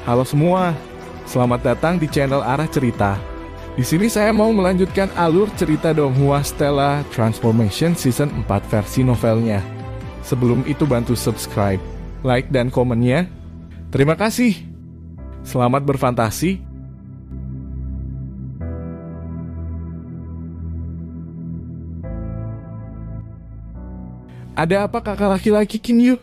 Halo semua, selamat datang di channel Arah Cerita. Di sini saya mau melanjutkan alur cerita Donghua Stella Transformation Season 4 versi novelnya. Sebelum itu bantu subscribe, like, dan komennya. Terima kasih. Selamat berfantasi. Ada apa kakak laki-laki Kinyu?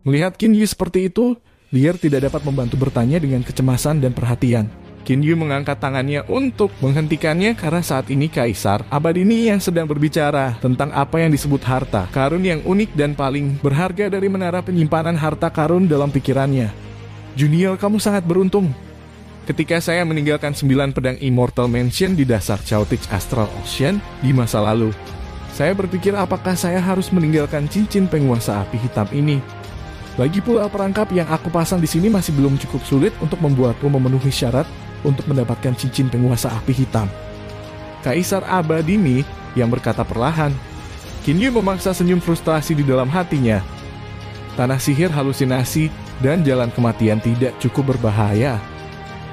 Melihat Kinyu seperti itu, Lear tidak dapat membantu bertanya dengan kecemasan dan perhatian. Kinyu mengangkat tangannya untuk menghentikannya karena saat ini Kaisar Abadini yang sedang berbicara tentang apa yang disebut harta karun yang unik dan paling berharga dari menara penyimpanan harta karun dalam pikirannya. Junior, kamu sangat beruntung. Ketika saya meninggalkan 9 pedang Immortal Mansion di dasar Chaotix Astral Ocean di masa lalu, saya berpikir apakah saya harus meninggalkan cincin penguasa api hitam ini. Lagi pula perangkap yang aku pasang di sini masih belum cukup sulit untuk membuatku memenuhi syarat untuk mendapatkan cincin penguasa api hitam. Kaisar Abadini yang berkata perlahan. Kinyu memaksa senyum frustrasi di dalam hatinya. Tanah sihir, halusinasi, dan jalan kematian tidak cukup berbahaya.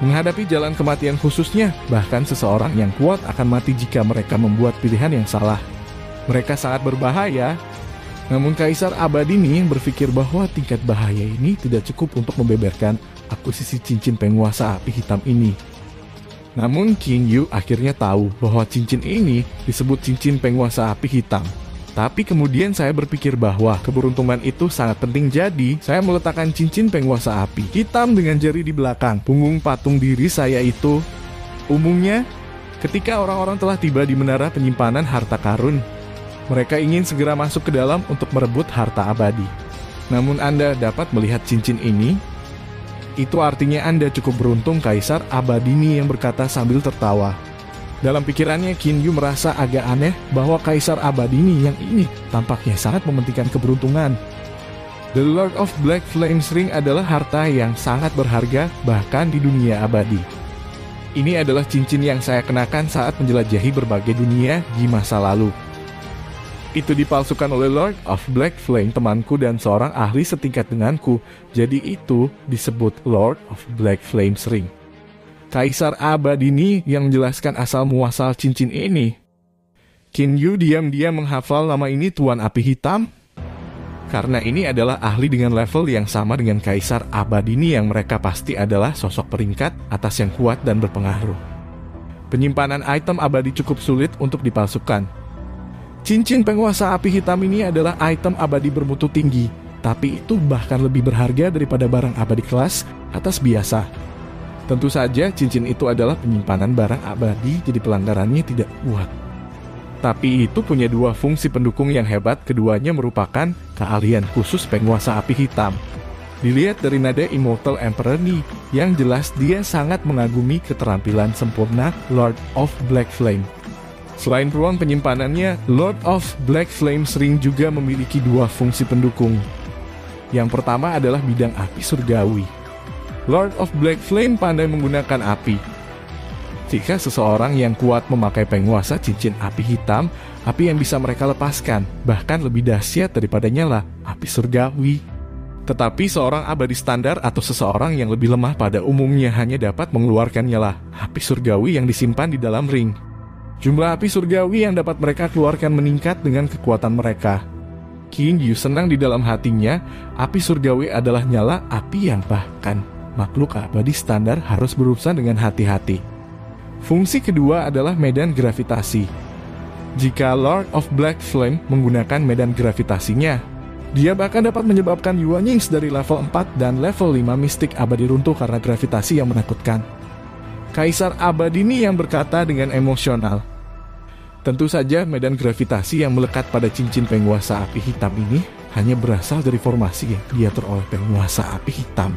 Menghadapi jalan kematian khususnya, bahkan seseorang yang kuat akan mati jika mereka membuat pilihan yang salah. Mereka sangat berbahaya. Namun Kaisar Abadini berpikir bahwa tingkat bahaya ini tidak cukup untuk membeberkan akuisisi cincin penguasa api hitam ini. Namun Kinyu akhirnya tahu bahwa cincin ini disebut cincin penguasa api hitam. Tapi kemudian saya berpikir bahwa keberuntungan itu sangat penting, jadi saya meletakkan cincin penguasa api hitam dengan jari di belakang punggung patung diri saya itu. Umumnya, ketika orang-orang telah tiba di menara penyimpanan harta karun, mereka ingin segera masuk ke dalam untuk merebut harta abadi. Namun Anda dapat melihat cincin ini. Itu artinya Anda cukup beruntung, Kaisar Abadini yang berkata sambil tertawa. Dalam pikirannya, Kinyu merasa agak aneh bahwa Kaisar Abadini yang ini tampaknya sangat mementingkan keberuntungan. The Lord of Black Flames Ring adalah harta yang sangat berharga bahkan di dunia abadi. Ini adalah cincin yang saya kenakan saat menjelajahi berbagai dunia di masa lalu. Itu dipalsukan oleh Lord of Black Flame, temanku dan seorang ahli setingkat denganku. Jadi itu disebut Lord of Black Flames Ring. Kaisar Abadini yang menjelaskan asal muasal cincin ini. Kinyu diam-diam menghafal nama ini, Tuan Api Hitam. Karena ini adalah ahli dengan level yang sama dengan Kaisar Abadini yang mereka pasti adalah sosok peringkat atas yang kuat dan berpengaruh. Penyimpanan item abadi cukup sulit untuk dipalsukan. Cincin penguasa api hitam ini adalah item abadi bermutu tinggi, tapi itu bahkan lebih berharga daripada barang abadi kelas atas biasa. Tentu saja cincin itu adalah penyimpanan barang abadi, jadi pelanggarannya tidak kuat. Tapi itu punya dua fungsi pendukung yang hebat, keduanya merupakan keahlian khusus penguasa api hitam. Dilihat dari nada Immortal Emperor nih, yang jelas dia sangat mengagumi keterampilan sempurna Lord of Black Flame. Selain ruang penyimpanannya, Lord of Black Flames Ring juga memiliki dua fungsi pendukung. Yang pertama adalah bidang api surgawi. Lord of Black Flame pandai menggunakan api. Jika seseorang yang kuat memakai penguasa cincin api hitam, api yang bisa mereka lepaskan bahkan lebih dahsyat daripada nyala api surgawi. Tetapi seorang abadi standar atau seseorang yang lebih lemah pada umumnya hanya dapat mengeluarkan nyala api surgawi yang disimpan di dalam ring. Jumlah api surgawi yang dapat mereka keluarkan meningkat dengan kekuatan mereka. Kinyu senang di dalam hatinya, api surgawi adalah nyala api yang bahkan makhluk abadi standar harus berurusan dengan hati-hati. Fungsi kedua adalah medan gravitasi. Jika Lord of Black Flame menggunakan medan gravitasinya, dia bahkan dapat menyebabkan Yuanyings dari level 4 dan level 5 mistik abadi runtuh karena gravitasi yang menakutkan. Kaisar Abadini yang berkata dengan emosional. Tentu saja medan gravitasi yang melekat pada cincin penguasa api hitam ini hanya berasal dari formasi yang diatur oleh penguasa api hitam.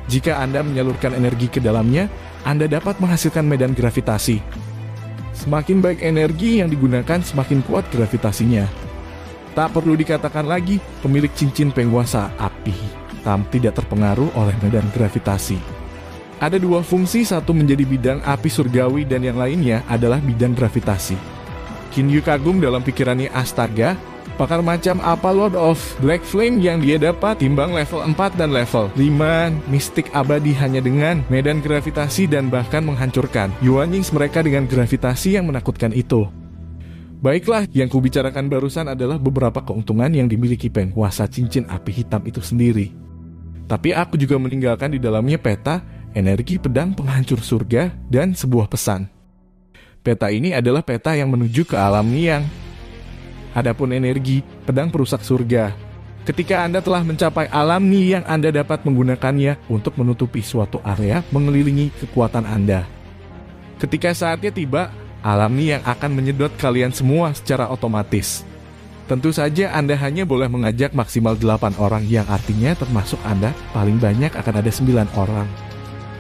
Jika Anda menyalurkan energi ke dalamnya, Anda dapat menghasilkan medan gravitasi. Semakin baik energi yang digunakan, semakin kuat gravitasinya. Tak perlu dikatakan lagi, pemilik cincin penguasa api hitam tidak terpengaruh oleh medan gravitasi. Ada dua fungsi, satu menjadi bidang api surgawi dan yang lainnya adalah bidang gravitasi. Kinyu kagum dalam pikirannya, astaga, Pakar macam apa Lord of Black Flame yang dia dapat timbang level 4 dan level 5 mistik abadi hanya dengan medan gravitasi dan bahkan menghancurkan Yuanyings mereka dengan gravitasi yang menakutkan itu. Baiklah, yang kubicarakan barusan adalah beberapa keuntungan yang dimiliki penguasa cincin api hitam itu sendiri. Tapi aku juga meninggalkan di dalamnya peta, energi pedang penghancur surga, dan sebuah pesan. Peta ini adalah peta yang menuju ke alam Niang. Adapun energi, pedang perusak surga. Ketika Anda telah mencapai alam Niang, Anda dapat menggunakannya untuk menutupi suatu area mengelilingi kekuatan Anda. Ketika saatnya tiba, alam Niang akan menyedot kalian semua secara otomatis. Tentu saja Anda hanya boleh mengajak maksimal 8 orang, yang artinya termasuk Anda paling banyak akan ada 9 orang.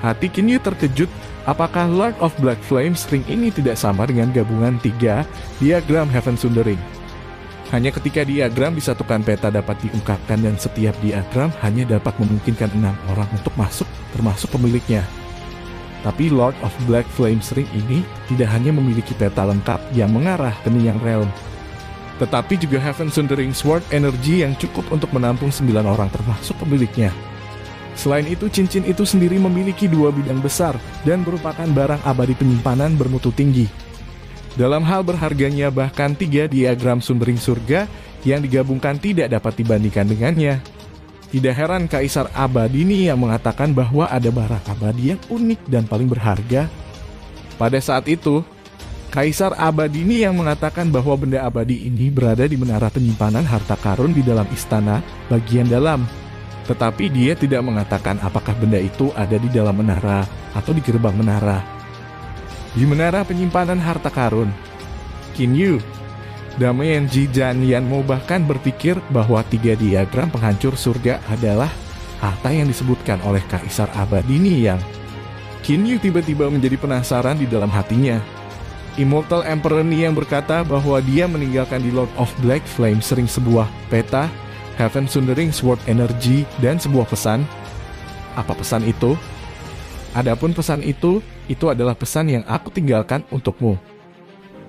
Hati Kinyu terkejut, apakah Lord of Black Flame Ring ini tidak sama dengan gabungan 3 diagram Heaven Sundering? Hanya ketika diagram disatukan peta dapat diungkapkan dan setiap diagram hanya dapat memungkinkan 6 orang untuk masuk, termasuk pemiliknya. Tapi Lord of Black Flame Ring ini tidak hanya memiliki peta lengkap yang mengarah ke Niang Realm, tetapi juga Heaven Sundering Sword Energy yang cukup untuk menampung 9 orang termasuk pemiliknya. Selain itu, cincin itu sendiri memiliki 2 bidang besar dan merupakan barang abadi penyimpanan bermutu tinggi. Dalam hal berharganya, bahkan 3 diagram Sundering Surga yang digabungkan tidak dapat dibandingkan dengannya. Tidak heran Kaisar Abadi ini yang mengatakan bahwa ada barang abadi yang unik dan paling berharga. Pada saat itu, Kaisar Abadi ini yang mengatakan bahwa benda abadi ini berada di menara penyimpanan harta karun di dalam istana bagian dalam. Tetapi dia tidak mengatakan apakah benda itu ada di dalam menara atau di gerbang menara. Di menara penyimpanan harta karun, Kinyu, Damayan Ji dan Yanmo bahkan berpikir bahwa 3 diagram penghancur surga adalah harta yang disebutkan oleh Kaisar Abadi ini yang Kinyu tiba-tiba menjadi penasaran di dalam hatinya. Immortal Emperor yang berkata bahwa dia meninggalkan di Lord of Black Flame Ring sebuah peta, Heaven Sundering Sword Energy, dan sebuah pesan. Apa pesan itu? Adapun pesan itu adalah pesan yang aku tinggalkan untukmu.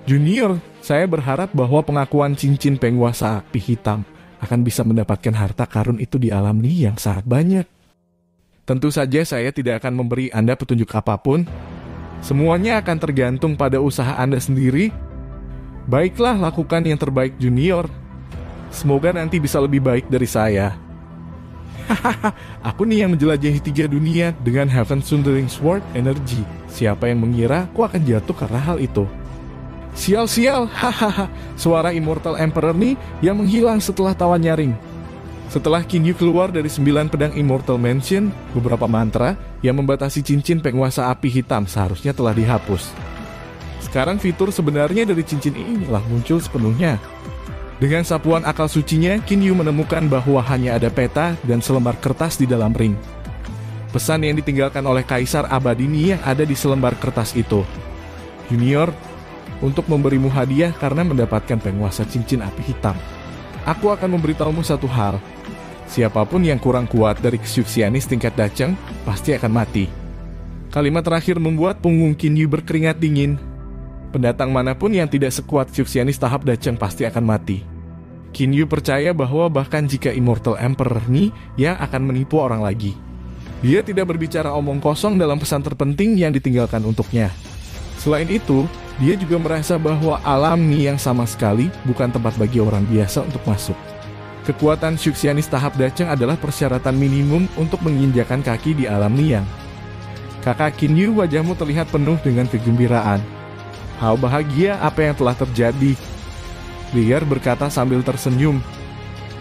Junior, saya berharap bahwa pengakuan cincin penguasa api hitam akan bisa mendapatkan harta karun itu di alam ini yang sangat banyak. Tentu saja saya tidak akan memberi Anda petunjuk apapun. Semuanya akan tergantung pada usaha Anda sendiri. Baiklah, lakukan yang terbaik Junior. Semoga nanti bisa lebih baik dari saya. Hahaha, aku nih yang menjelajahi 3 dunia dengan Heaven Sundering Sword Energy. Siapa yang mengira aku akan jatuh karena hal itu? Sial-sial, hahaha. Suara Immortal Emperor nih yang menghilang setelah tawa nyaring. Setelah Kinyu keluar dari 9 pedang Immortal Mansion, beberapa mantra yang membatasi cincin penguasa api hitam seharusnya telah dihapus. Sekarang fitur sebenarnya dari cincin ini telah muncul sepenuhnya. Dengan sapuan akal sucinya, Kinyu menemukan bahwa hanya ada peta dan selembar kertas di dalam ring. Pesan yang ditinggalkan oleh Kaisar Abadi ini yang ada di selembar kertas itu. Junior, untuk memberimu hadiah karena mendapatkan penguasa cincin api hitam, aku akan memberitahumu satu hal. Siapapun yang kurang kuat dari Xuxianis tingkat Dacheng pasti akan mati. Kalimat terakhir membuat punggung Kinyu berkeringat dingin. Pendatang manapun yang tidak sekuat Xuxianis tahap Dacheng pasti akan mati. Kinyu percaya bahwa bahkan jika Immortal Emperor ini yang akan menipu orang lagi. Dia tidak berbicara omong kosong dalam pesan terpenting yang ditinggalkan untuknya. Selain itu, dia juga merasa bahwa alam ini yang sama sekali bukan tempat bagi orang biasa untuk masuk. Kekuatan Xuxianis tahap Dacheng adalah persyaratan minimum untuk menginjakan kaki di alam Niang. Kakak Kinyu, wajahmu terlihat penuh dengan kegembiraan. Hal bahagia apa yang telah terjadi? Lier berkata sambil tersenyum.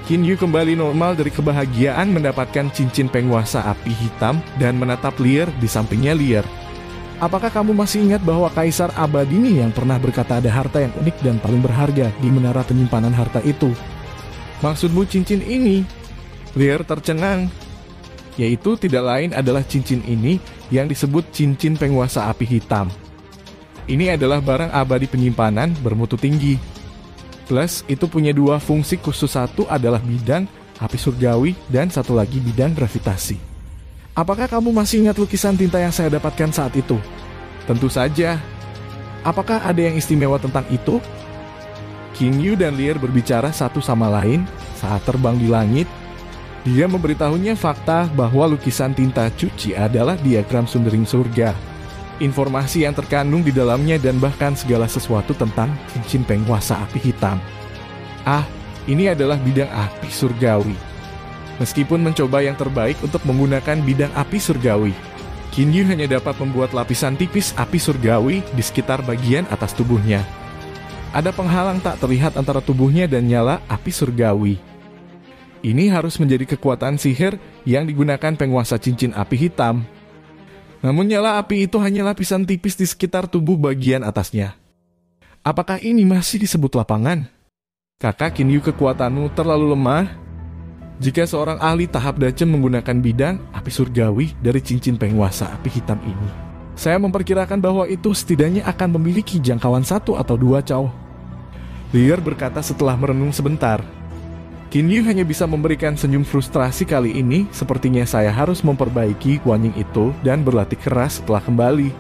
Kinyu kembali normal dari kebahagiaan mendapatkan cincin penguasa api hitam dan menatap Lier di sampingnya Lier. Apakah kamu masih ingat bahwa Kaisar Abadi ini yang pernah berkata ada harta yang unik dan paling berharga di menara penyimpanan harta itu? Maksudmu cincin ini? Lier tercengang. Yaitu tidak lain adalah cincin ini yang disebut cincin penguasa api hitam. Ini adalah barang abadi penyimpanan bermutu tinggi. Plus, itu punya 2 fungsi khusus, satu adalah bidang api surgawi dan satu lagi bidang gravitasi. Apakah kamu masih ingat lukisan tinta yang saya dapatkan saat itu? Tentu saja. Apakah ada yang istimewa tentang itu? Qin Yu dan Lier berbicara satu sama lain saat terbang di langit. Dia memberitahunya fakta bahwa lukisan tinta cuci adalah diagram sundering surga. Informasi yang terkandung di dalamnya dan bahkan segala sesuatu tentang cincin penguasa api hitam. Ini adalah bidang api surgawi. Meskipun mencoba yang terbaik untuk menggunakan bidang api surgawi, Qin Yu hanya dapat membuat lapisan tipis api surgawi di sekitar bagian atas tubuhnya. Ada penghalang tak terlihat antara tubuhnya dan nyala api surgawi. Ini harus menjadi kekuatan sihir yang digunakan penguasa cincin api hitam. Namun nyala api itu hanya lapisan tipis di sekitar tubuh bagian atasnya. Apakah ini masih disebut lapangan? Kakak Qin Yu, kekuatanmu terlalu lemah. Jika seorang ahli tahap Dachen menggunakan bidang api surgawi dari cincin penguasa api hitam ini, saya memperkirakan bahwa itu setidaknya akan memiliki jangkauan 1 atau 2 cao. Lier berkata setelah merenung sebentar. Qin Yu hanya bisa memberikan senyum frustrasi kali ini. Sepertinya saya harus memperbaiki Huanying itu dan berlatih keras setelah kembali.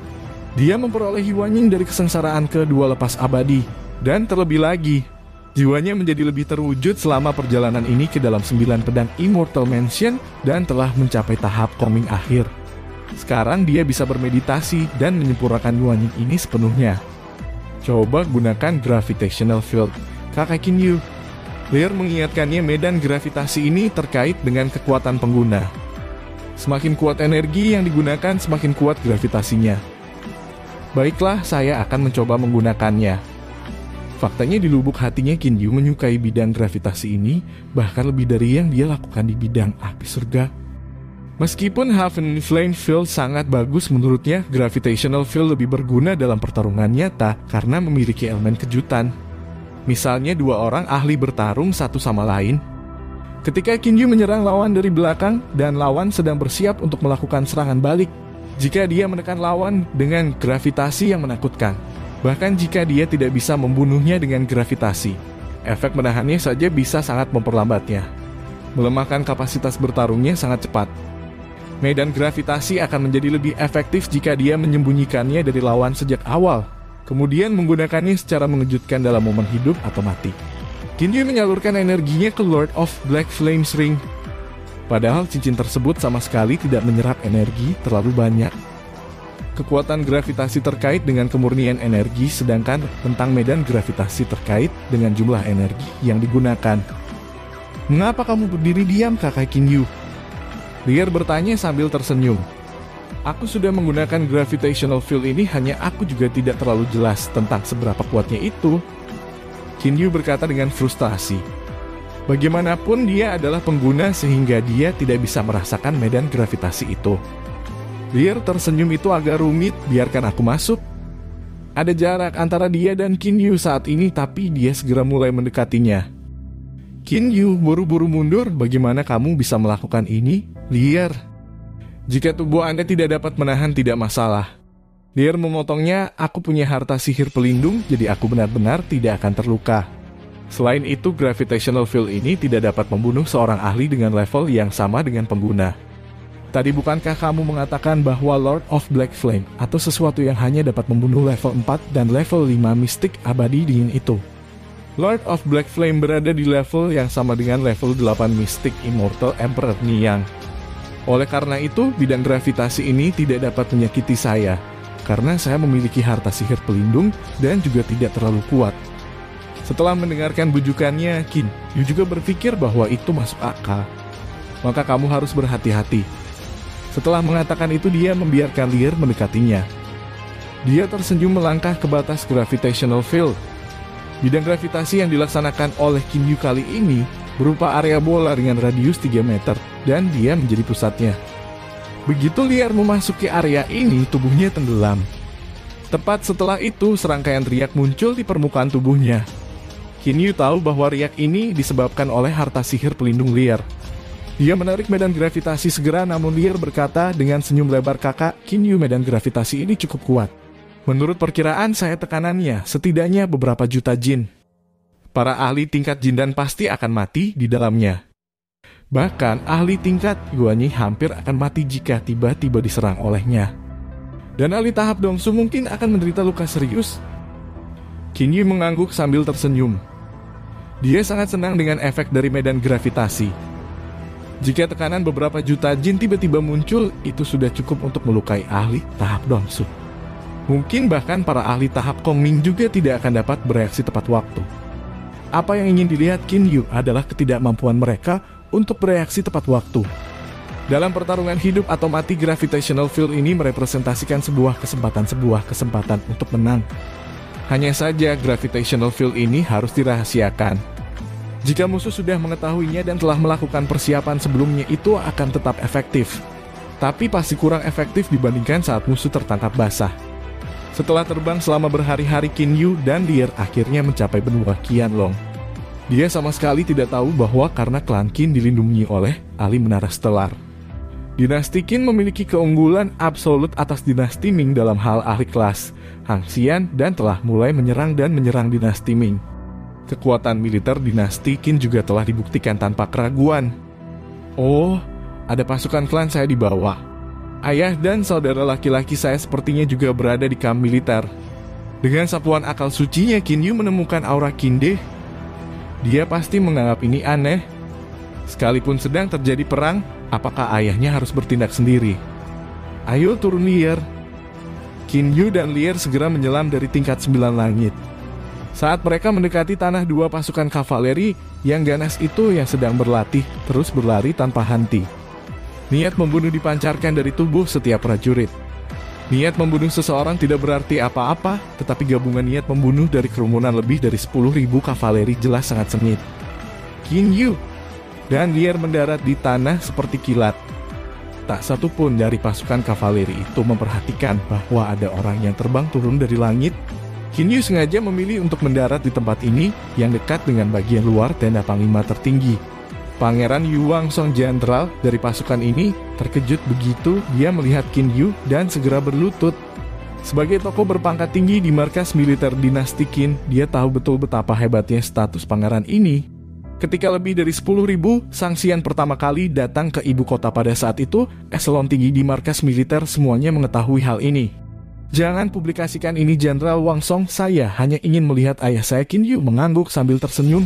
Dia memperoleh Huanying dari kesengsaraan kedua lepas abadi. Dan terlebih lagi, jiwanya menjadi lebih terwujud selama perjalanan ini ke dalam 9 pedang Immortal Mansion dan telah mencapai tahap koming akhir. Sekarang dia bisa bermeditasi dan menyempurnakan Huanying ini sepenuhnya. Coba gunakan Gravitational Field, kakak Qin Yu. Lier mengingatkannya medan gravitasi ini terkait dengan kekuatan pengguna. Semakin kuat energi yang digunakan, semakin kuat gravitasinya. Baiklah, saya akan mencoba menggunakannya. Faktanya di lubuk hatinya Qin Yu menyukai bidang gravitasi ini, bahkan lebih dari yang dia lakukan di bidang api surga. Meskipun Heavenly Flame Field sangat bagus menurutnya, Gravitational Field lebih berguna dalam pertarungan nyata karena memiliki elemen kejutan. Misalnya 2 orang ahli bertarung satu sama lain. Ketika Qin Yu menyerang lawan dari belakang dan lawan sedang bersiap untuk melakukan serangan balik, jika dia menekan lawan dengan gravitasi yang menakutkan, bahkan jika dia tidak bisa membunuhnya dengan gravitasi, efek menahannya saja bisa sangat memperlambatnya. Melemahkan kapasitas bertarungnya sangat cepat. Medan gravitasi akan menjadi lebih efektif jika dia menyembunyikannya dari lawan sejak awal, kemudian menggunakannya secara mengejutkan dalam momen hidup atau mati. Qin Yu menyalurkan energinya ke Lord of Black Flames Ring. Padahal cincin tersebut sama sekali tidak menyerap energi terlalu banyak. Kekuatan gravitasi terkait dengan kemurnian energi, sedangkan tentang medan gravitasi terkait dengan jumlah energi yang digunakan. Mengapa kamu berdiri diam, kakak Qin Yu? Lier bertanya sambil tersenyum. Aku sudah menggunakan gravitational field ini, hanya aku juga tidak terlalu jelas tentang seberapa kuatnya itu. Qin Yu berkata dengan frustrasi. Bagaimanapun dia adalah pengguna sehingga dia tidak bisa merasakan medan gravitasi itu. Lier tersenyum, itu agak rumit, biarkan aku masuk. Ada jarak antara dia dan Qin Yu saat ini, tapi dia segera mulai mendekatinya. Qin Yu buru-buru mundur, bagaimana kamu bisa melakukan ini, Lier? Jika tubuh Anda tidak dapat menahan, tidak masalah. Lier memotongnya, aku punya harta sihir pelindung, jadi aku benar-benar tidak akan terluka. Selain itu, gravitational field ini tidak dapat membunuh seorang ahli dengan level yang sama dengan pengguna. Tadi bukankah kamu mengatakan bahwa Lord of Black Flame atau sesuatu yang hanya dapat membunuh level 4 dan level 5 mistik abadi dingin itu? Lord of Black Flame berada di level yang sama dengan level 8 mistik Immortal Emperor Niang. Oleh karena itu, bidang gravitasi ini tidak dapat menyakiti saya, karena saya memiliki harta sihir pelindung dan juga tidak terlalu kuat. Setelah mendengarkan bujukannya, Qin Yu juga berpikir bahwa itu masuk akal. Maka kamu harus berhati-hati. Setelah mengatakan itu, dia membiarkan Lier mendekatinya. Dia tersenyum melangkah ke batas gravitational field. Bidang gravitasi yang dilaksanakan oleh Qin Yu kali ini berupa area bola dengan radius 3 meter, dan dia menjadi pusatnya. Begitu Lier memasuki area ini, tubuhnya tenggelam. Tepat setelah itu, serangkaian riak muncul di permukaan tubuhnya. Qin Yu tahu bahwa riak ini disebabkan oleh harta sihir pelindung Lier. Dia menarik medan gravitasi segera, namun Lier berkata dengan senyum lebar, kakak Qin Yu, medan gravitasi ini cukup kuat. Menurut perkiraan saya, tekanannya setidaknya beberapa juta jin. Para ahli tingkat jindan pasti akan mati di dalamnya. Bahkan ahli tingkat Yuanyi hampir akan mati jika tiba-tiba diserang olehnya. Dan ahli tahap Dongsu mungkin akan menderita luka serius. Qin Yu mengangguk sambil tersenyum. Dia sangat senang dengan efek dari medan gravitasi. Jika tekanan beberapa juta jin tiba-tiba muncul, itu sudah cukup untuk melukai ahli tahap Donsu. Mungkin bahkan para ahli tahap Kongming juga tidak akan dapat bereaksi tepat waktu. Apa yang ingin dilihat Qin Yu adalah ketidakmampuan mereka untuk bereaksi tepat waktu. Dalam pertarungan hidup atau mati, gravitational field ini merepresentasikan sebuah kesempatan untuk menang. Hanya saja gravitational field ini harus dirahasiakan. Jika musuh sudah mengetahuinya dan telah melakukan persiapan sebelumnya, itu akan tetap efektif. Tapi pasti kurang efektif dibandingkan saat musuh tertangkap basah. Setelah terbang selama berhari-hari, Qin Yu dan Lier akhirnya mencapai benua Qianlong. Dia sama sekali tidak tahu bahwa karena klan Qin dilindungi oleh ahli menara stelar. Dinasti Qin memiliki keunggulan absolut atas dinasti Ming dalam hal ahli kelas Han Xian dan telah mulai menyerang dinasti Ming. Kekuatan militer dinasti Qin juga telah dibuktikan tanpa keraguan. Oh, ada pasukan klan saya di bawah. Ayah dan saudara laki-laki saya sepertinya juga berada di kamp militer. Dengan sapuan akal sucinya, Qin Yu menemukan aura Qinde. Dia pasti menganggap ini aneh. Sekalipun sedang terjadi perang, apakah ayahnya harus bertindak sendiri? Ayo turun, Lier. Qin Yu dan Lier segera menyelam dari tingkat 9 langit. Saat mereka mendekati tanah, dua pasukan kavaleri yang ganas itu yang sedang berlatih terus berlari tanpa henti. Niat membunuh dipancarkan dari tubuh setiap prajurit. Niat membunuh seseorang tidak berarti apa-apa, tetapi gabungan niat membunuh dari kerumunan lebih dari 10.000 kavaleri jelas sangat sengit. Qin Yu dan Lier mendarat di tanah seperti kilat. Tak satu pun dari pasukan kavaleri itu memperhatikan bahwa ada orang yang terbang turun dari langit. Qin Yu sengaja memilih untuk mendarat di tempat ini yang dekat dengan bagian luar tenda panglima tertinggi. Pangeran Yu Wangsong, jenderal dari pasukan ini, terkejut begitu dia melihat Qin Yu dan segera berlutut. Sebagai tokoh berpangkat tinggi di markas militer dinasti Qin, dia tahu betul betapa hebatnya status pangeran ini. Ketika lebih dari 10.000 Sang Xian pertama kali datang ke ibu kota pada saat itu, eselon tinggi di markas militer semuanya mengetahui hal ini. Jangan publikasikan ini, Jenderal Wangsong. Saya hanya ingin melihat ayah saya Qin Yu mengangguk sambil tersenyum.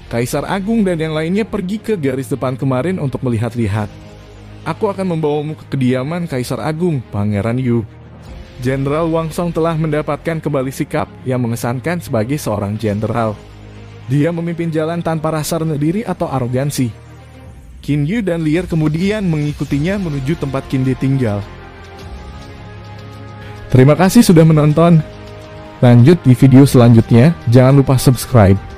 Kaisar Agung dan yang lainnya pergi ke garis depan kemarin untuk melihat-lihat. Aku akan membawamu ke kediaman Kaisar Agung, Pangeran Yu. Jenderal Wangsong telah mendapatkan kembali sikap yang mengesankan sebagai seorang jenderal. Dia memimpin jalan tanpa rasa rendah diri atau arogansi. Qin Yu dan Lier kemudian mengikutinya menuju tempat Qinde tinggal. Terima kasih sudah menonton. Lanjut di video selanjutnya, jangan lupa subscribe.